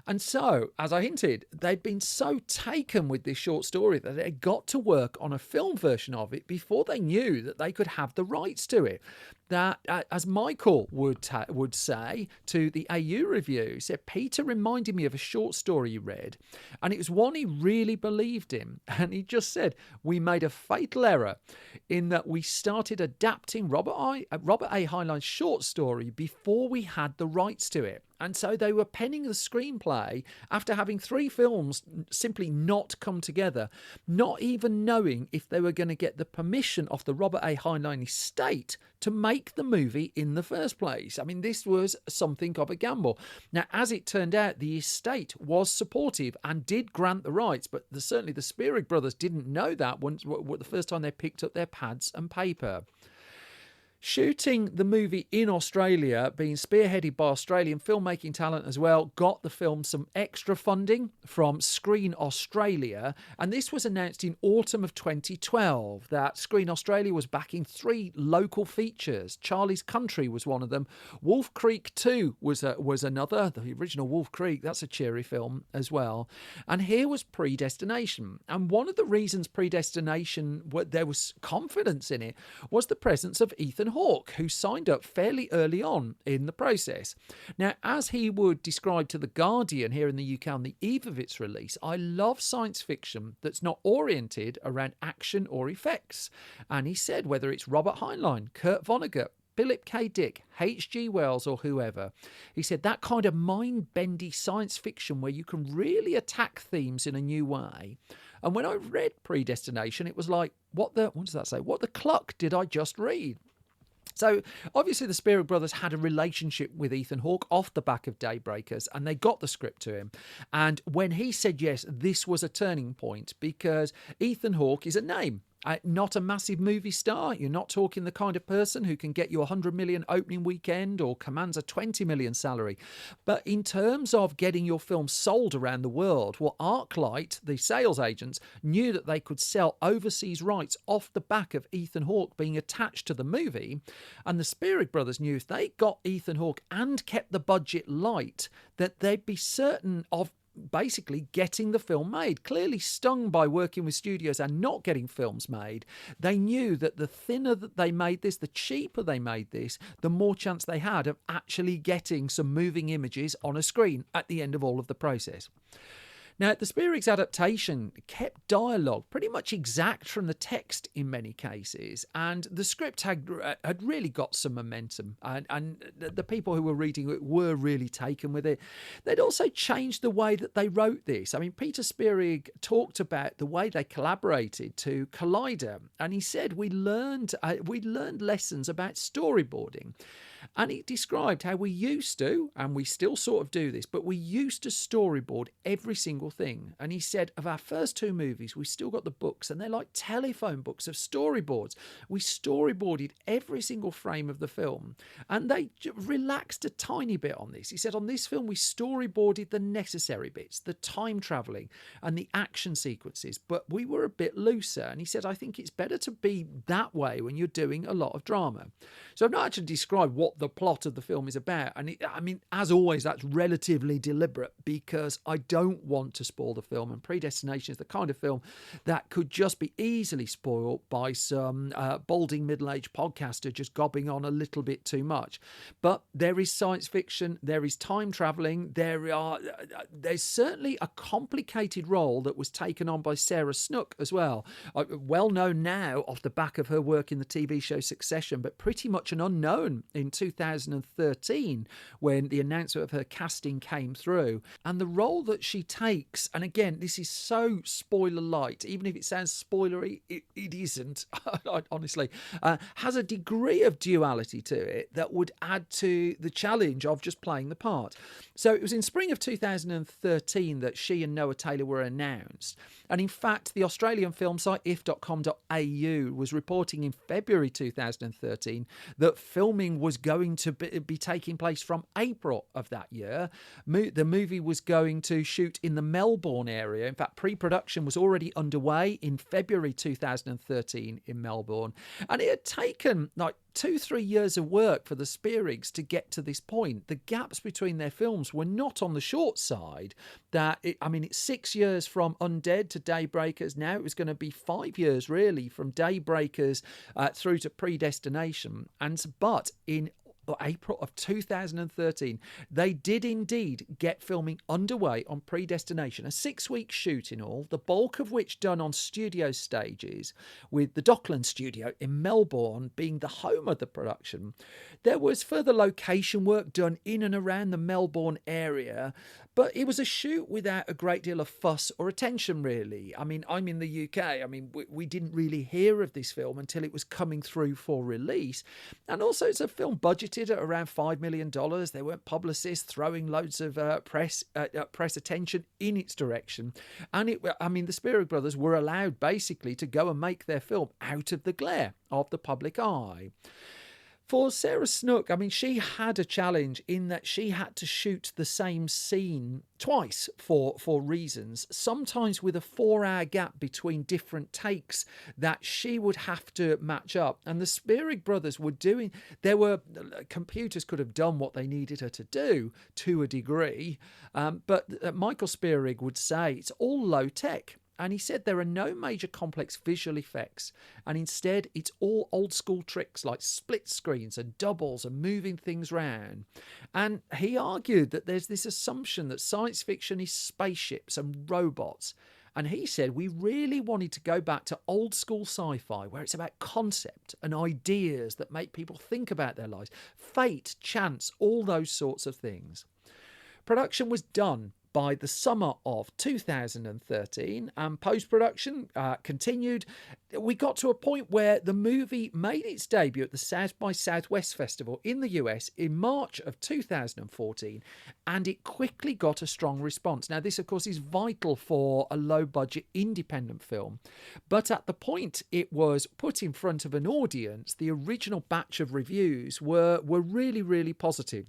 And so, as I hinted, they'd been so taken with this short story that they got to work on a film version of it before they knew that they could have the rights to it. That, as Michael would say to the AU review, said, Peter reminded me of a short story he read, and it was one he really believed in. And he just said, we made a fatal error in that we started adapting Robert A. Heinlein's short story before we had the rights to it. And so they were penning the screenplay after having 3 films simply not come together, not even knowing if they were going to get the permission of the Robert A. Heinlein estate to make the movie in the first place. I mean, this was something of a gamble. Now, as it turned out, the estate was supportive and did grant the rights, but certainly the Spierig brothers didn't know that the first time they picked up their pads and paper. Shooting the movie in Australia, being spearheaded by Australian filmmaking talent as well, got the film some extra funding from Screen Australia, and this was announced in autumn of 2012 that Screen Australia was backing 3 local features. Charlie's Country was one of them. Wolf Creek 2 was another. The original Wolf Creek, that's a cheery film as well. And here was Predestination. And one of the reasons Predestination, there was confidence in it, was the presence of Ethan Hawke, who signed up fairly early on in the process. Now, as he would describe to The Guardian here in the UK on the eve of its release, I love science fiction that's not oriented around action or effects. And he said whether it's Robert Heinlein, Kurt Vonnegut, Philip K. Dick, H.G. Wells or whoever, he said that kind of mind-bendy science fiction where you can really attack themes in a new way. And when I read Predestination, it was like, what does that say? What the cluck did I just read? So, obviously, the Spierig brothers had a relationship with Ethan Hawke off the back of Daybreakers, and they got the script to him. And when he said yes, this was a turning point, because Ethan Hawke is a name. Not a massive movie star. You're not talking the kind of person who can get you 100 million opening weekend or commands a 20 million salary. But in terms of getting your film sold around the world, well, ArcLight, the sales agents, knew that they could sell overseas rights off the back of Ethan Hawke being attached to the movie. And the Spierig brothers knew if they got Ethan Hawke and kept the budget light, that they'd be certain of basically getting the film made. Clearly stung by working with studios and not getting films made, they knew that the thinner that they made this, the cheaper they made this, the more chance they had of actually getting some moving images on a screen at the end of all of the process. Now, the Spierig's adaptation kept dialogue pretty much exact from the text in many cases, and the script had really got some momentum, and the people who were reading it were really taken with it. They'd also changed the way that they wrote this. I mean, Peter Spierig talked about the way they collaborated to Collider, and he said we learned lessons about storyboarding. And he described how we used to, and we still sort of do this, but we used to storyboard every single thing. And he said of our first 2 movies, we still got the books, and they're like telephone books of storyboards. We storyboarded every single frame of the film, and they relaxed a tiny bit on this. He said on this film, we storyboarded the necessary bits, the time travelling and the action sequences, but we were a bit looser. And he said, I think it's better to be that way when you're doing a lot of drama. So I've not actually described what the plot of the film is about, and I mean, as always, that's relatively deliberate because I don't want to spoil the film, and Predestination is the kind of film that could just be easily spoiled by some balding middle-aged podcaster just gobbing on a little bit too much. But there is science fiction, there is time travelling, there's certainly a complicated role that was taken on by Sarah Snook as well, well known now off the back of her work in the TV show Succession, but pretty much an unknown in 2013 when the announcement of her casting came through. And the role that she takes, and again, this is so spoiler light, even if it sounds spoilery, it isn't, honestly, has a degree of duality to it that would add to the challenge of just playing the part. So it was in spring of 2013 that she and Noah Taylor were announced. And in fact, the Australian film site if.com.au was reporting in February 2013 that filming was going going to be taking place from April of that year. The movie was going to shoot in the Melbourne area. In fact, pre-production was already underway in February 2013 in Melbourne. And it had taken like 2-3 years of work for the Spierigs to get to this point. The gaps between their films were not on the short side. It's 6 years from Undead to Daybreakers. Now it was going to be 5 years really from Daybreakers through to Predestination. But in April of 2013, they did indeed get filming underway on Predestination, a 6-week shoot in all, the bulk of which done on studio stages, with the Dockland studio in Melbourne being the home of the production. There was further location work done in and around the Melbourne area, but it was a shoot without a great deal of fuss or attention, really. I mean, I'm in the UK. We didn't really hear of this film until it was coming through for release. And also, it's a film budgeted at around $5 million. There weren't publicists throwing loads of press attention in its direction. And the Spierig brothers were allowed basically to go and make their film out of the glare of the public eye. For Sarah Snook, she had a challenge in that she had to shoot the same scene twice for reasons, sometimes with a 4-hour gap between different takes that she would have to match up. And the Spierig brothers computers could have done what they needed her to do to a degree, but Michael Spierig would say it's all low tech. And he said there are no major complex visual effects, and instead it's all old school tricks like split screens and doubles and moving things around. And he argued that there's this assumption that science fiction is spaceships and robots. And he said we really wanted to go back to old school sci-fi, where it's about concept and ideas that make people think about their lives, fate, chance, all those sorts of things. Production was done by the summer of 2013, and post-production continued. We got to a point where the movie made its debut at the South by Southwest Festival in the US in March of 2014, and it quickly got a strong response. Now, this, of course, is vital for a low-budget independent film, but at the point it was put in front of an audience, the original batch of reviews were really, really positive.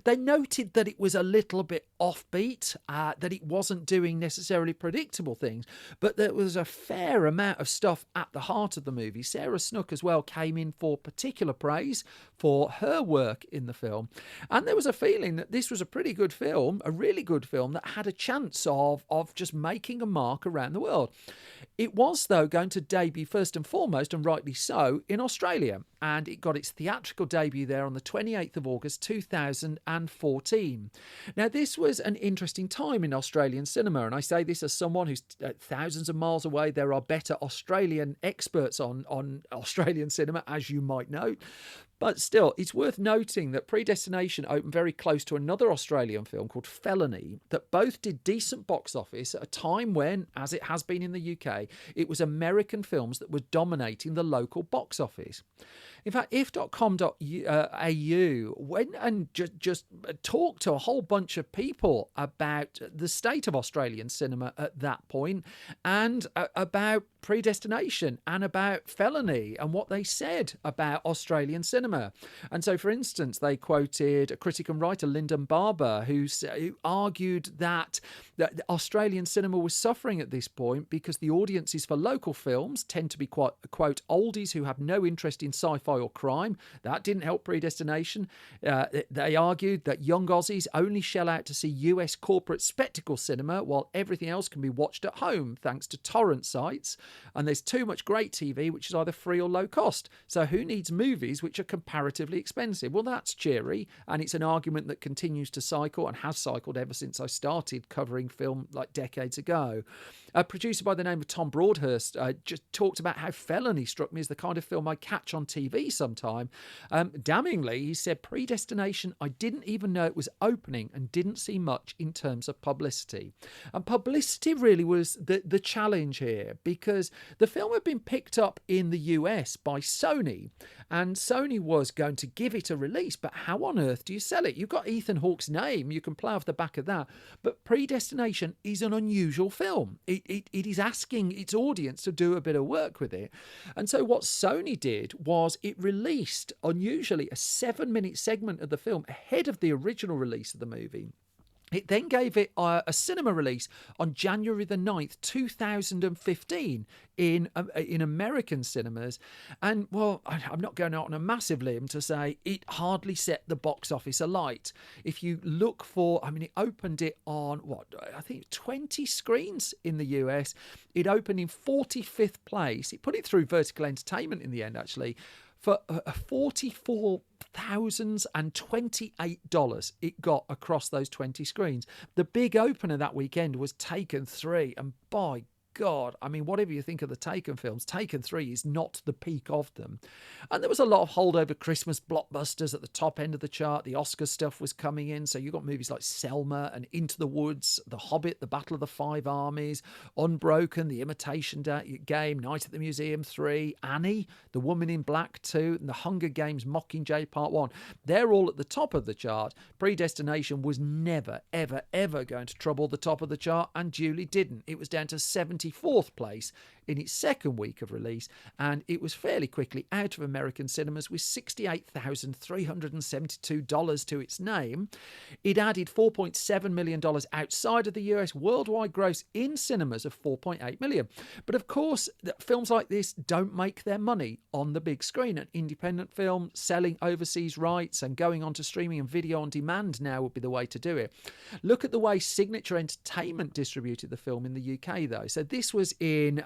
They noted that it was a little bit offbeat, that it wasn't doing necessarily predictable things, but there was a fair amount of stuff at the heart of the movie. Sarah Snook as well came in for particular praise for her work in the film, and there was a feeling that this was a pretty good film, a really good film that had a chance of just making a mark around the world. It was, though, going to debut first and foremost, and rightly so, in Australia, and it got its theatrical debut there on the 28th of August 2014. Now, this was an interesting time in Australian cinema, and I say this as someone who's thousands of miles away. There are better Australian experts on Australian cinema, as you might know. But still, it's worth noting that Predestination opened very close to another Australian film called Felony that both did decent box office at a time when, as it has been in the UK, it was American films that were dominating the local box office. In fact, if.com.au went and just talked to a whole bunch of people about the state of Australian cinema at that point, and about Predestination and about Felony and what they said about Australian cinema. And so, for instance, they quoted a critic and writer, Lyndon Barber, who argued that Australian cinema was suffering at this point because the audiences for local films tend to be quote oldies who have no interest in sci-fi or crime. That didn't help Predestination. They argued that young Aussies only shell out to see US corporate spectacle cinema, while everything else can be watched at home thanks to torrent sites. And there's too much great TV which is either free or low cost. So who needs movies which are comparatively expensive? Well, that's cheery, and it's an argument that continues to cycle and has cycled ever since I started covering film like decades ago. A producer by the name of Tom Broadhurst just talked about how Felony struck me as the kind of film I catch on TV sometime. Damningly, he said, Predestination, I didn't even know it was opening and didn't see much in terms of publicity. And publicity really was the challenge here, because the film had been picked up in the US by Sony, And Sony was going to give it a release, but how on earth do you sell it? You've got Ethan Hawke's name, you can play off the back of that, but Predestination is an unusual film. It is asking its audience to do a bit of work with it. And so what Sony did was it released, unusually, a 7-minute segment of the film ahead of the original release of the movie. It then gave it a cinema release on January the 9th, 2015 in American cinemas. And, well, I'm not going out on a massive limb to say it hardly set the box office alight. If you look for, it opened it on, I think 20 screens in the US. It opened in 45th place. It put it through Vertical Entertainment in the end, actually, for $44,028 it got across those 20 screens. The big opener that weekend was Taken 3, and by God, whatever you think of the Taken films, Taken 3 is not the peak of them. And there was a lot of holdover Christmas blockbusters at the top end of the chart. The Oscar stuff was coming in, so you got movies like Selma and Into the Woods, The Hobbit, The Battle of the Five Armies, Unbroken, The Imitation Game, Night at the Museum 3, Annie, The Woman in Black 2, and The Hunger Games Mockingjay Part 1. They're all at the top of the chart. Predestination was never, ever, ever going to trouble the top of the chart, and duly didn't. It was down to 74th place in its second week of release, and it was fairly quickly out of American cinemas with $68,372 to its name. It added $4.7 million outside of the US, worldwide gross in cinemas of $4.8 million. But of course, films like this don't make their money on the big screen. An independent film selling overseas rights and going on to streaming and video on demand now would be the way to do it. Look at the way Signature Entertainment distributed the film in the UK, though. So this was in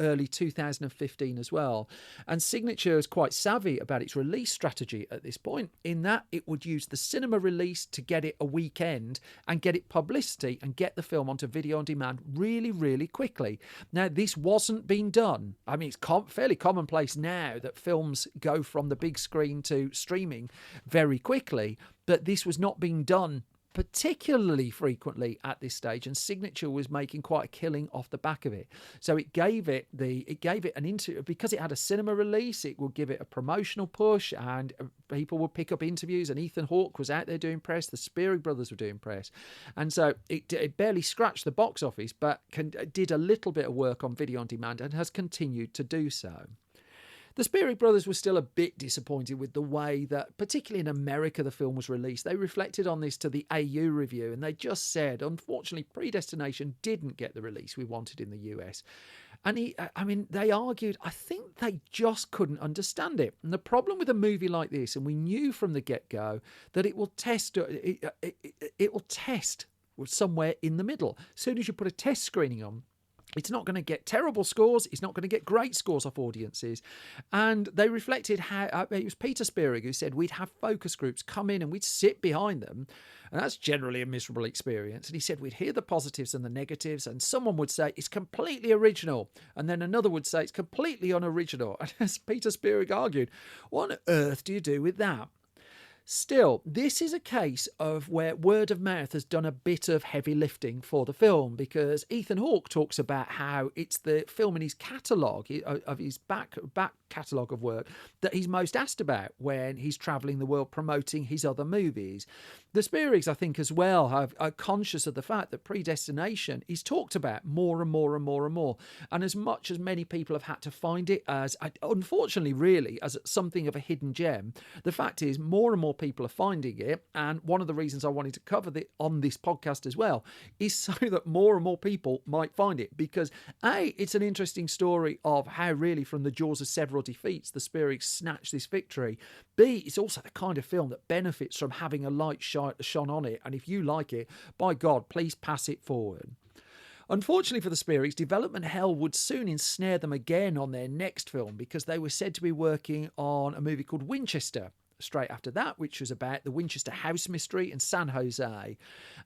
early 2015 as well, and Signature is quite savvy about its release strategy at this point, in that it would use the cinema release to get it a weekend and get it publicity and get the film onto video on demand really, really quickly. Now, this wasn't being done. It's fairly commonplace now that films go from the big screen to streaming very quickly, but this was not being done particularly frequently at this stage, and Signature was making quite a killing off the back of it. So it gave it an interview, because it had a cinema release. It would give it a promotional push, and people would pick up interviews. And Ethan Hawke was out there doing press. The Spierig brothers were doing press, and so it barely scratched the box office, but did a little bit of work on video on demand and has continued to do so. The Spierig brothers were still a bit disappointed with the way that, particularly in America, the film was released. They reflected on this to the AU review, and they just said, unfortunately, Predestination didn't get the release we wanted in the US. And they argued, I think they just couldn't understand it. And the problem with a movie like this, and we knew from the get-go, that it will test somewhere in the middle. As soon as you put a test screening on, it's not going to get terrible scores. It's not going to get great scores off audiences. And they reflected how it was Peter Spierig who said we'd have focus groups come in and we'd sit behind them. And that's generally a miserable experience. And he said we'd hear the positives and the negatives. And someone would say it's completely original. And then another would say it's completely unoriginal. And as Peter Spierig argued, what on earth do you do with that? Still, this is a case of where word of mouth has done a bit of heavy lifting for the film, because Ethan Hawke talks about how it's the film in his catalogue, of his back catalogue of work, that he's most asked about when he's travelling the world promoting his other movies. The Spierigs, I think, as well, are conscious of the fact that Predestination is talked about more and more and more and more. And as much as many people have had to find it as, unfortunately, really, as something of a hidden gem, the fact is more and more people are finding it. And one of the reasons I wanted to cover it on this podcast as well is so that more and more people might find it, because A, it's an interesting story of how really from the jaws of several defeats the Spierigs snatched this victory. B, it's also the kind of film that benefits from having a light shone on it, and if you like it, by God, please pass it forward. Unfortunately for the Spierigs, development hell would soon ensnare them again on their next film, because they were said to be working on a movie called Winchester straight after that, which was about the Winchester house mystery in San Jose.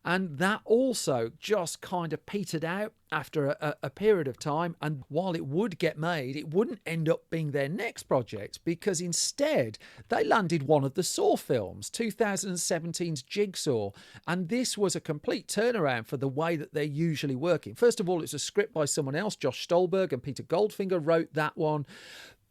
And that also just kind of petered out after a period of time. And while it would get made, it wouldn't end up being their next project, because instead they landed one of the Saw films, 2017's Jigsaw. And this was a complete turnaround for the way that they're usually working. First of all, it's a script by someone else, Josh Stolberg, and Peter Goldfinger wrote that one.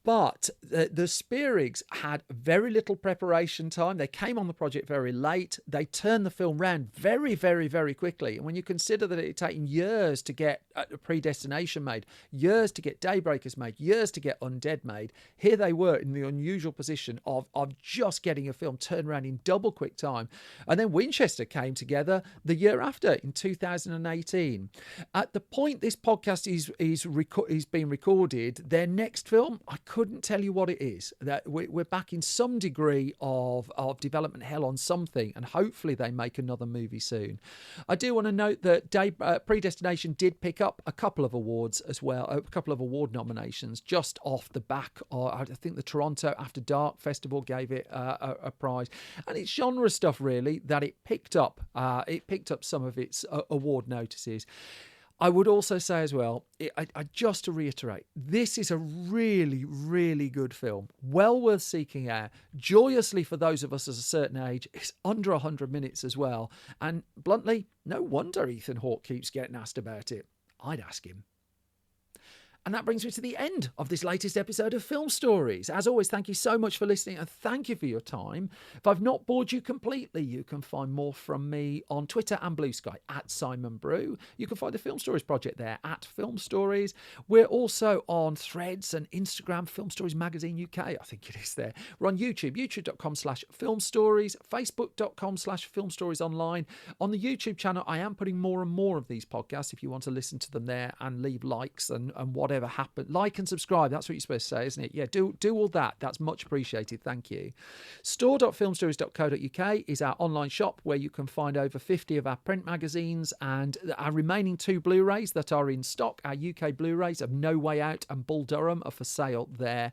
But the Spierigs had very little preparation time. They came on the project very late. They turned the film round very, very, very quickly. And when you consider that it had taken years to get Predestination made, years to get Daybreakers made, years to get Undead made, here they were in the unusual position of just getting a film turned around in double quick time. And then Winchester came together the year after, in 2018. At the point this podcast is being recorded, their next film, I couldn't tell you what it is. That we're back in some degree of development hell on something, and hopefully they make another movie soon. I do want to note that Predestination did pick up a couple of awards as well, a couple of award nominations just off the back. I think the Toronto After Dark Festival gave it a prize, and it's genre stuff really that it picked up. It picked up some of its award notices. I would also say as well, just to reiterate, this is a really, really good film. Well worth seeking out. Joyously, for those of us at a certain age, it's under 100 minutes as well. And bluntly, no wonder Ethan Hawke keeps getting asked about it. I'd ask him. And that brings me to the end of this latest episode of Film Stories. As always, thank you so much for listening and thank you for your time. If I've not bored you completely, you can find more from me on Twitter and Blue Sky at Simon Brew. You can find the Film Stories Project there at Film Stories. We're also on Threads and Instagram, Film Stories Magazine UK, I think it is there. We're on YouTube, youtube.com/Film Stories, facebook.com/Film Stories Online. On the YouTube channel, I am putting more and more of these podcasts if you want to listen to them there and leave likes and whatever happened. Like and subscribe, that's what you're supposed to say, isn't it? Yeah, do all that. That's much appreciated. Thank you. Store.filmstories.co.uk is our online shop where you can find over 50 of our print magazines and our remaining 2 Blu-rays that are in stock. Our UK Blu-rays of No Way Out and Bull Durham are for sale there.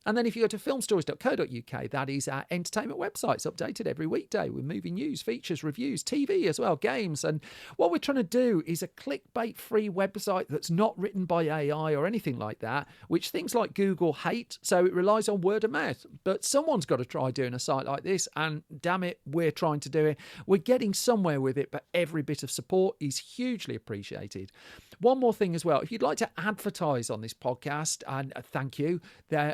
And then if you go to filmstories.co.uk, that is our entertainment website. It's updated every weekday with movie news, features, reviews, TV as well, games. And what we're trying to do is a clickbait-free website that's not written by AI or anything like that, which things like Google hate, so it relies on word of mouth. But someone's got to try doing a site like this, and damn it, we're trying to do it. We're getting somewhere with it, but every bit of support is hugely appreciated. One more thing as well, if you'd like to advertise on this podcast, and thank you,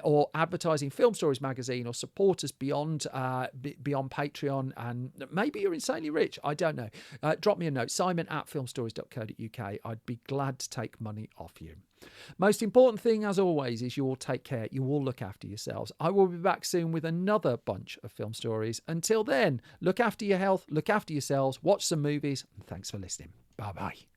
or advertising Film Stories magazine or support us beyond Patreon, and maybe you're insanely rich, I don't know, drop me a note, simon@filmstories.co.uk. I'd be glad to take money off you. Most important thing, as always, is you all take care. You all look after yourselves. I will be back soon with another bunch of film stories. Until then, look after your health, look after yourselves, watch some movies, and thanks for listening. Bye-bye.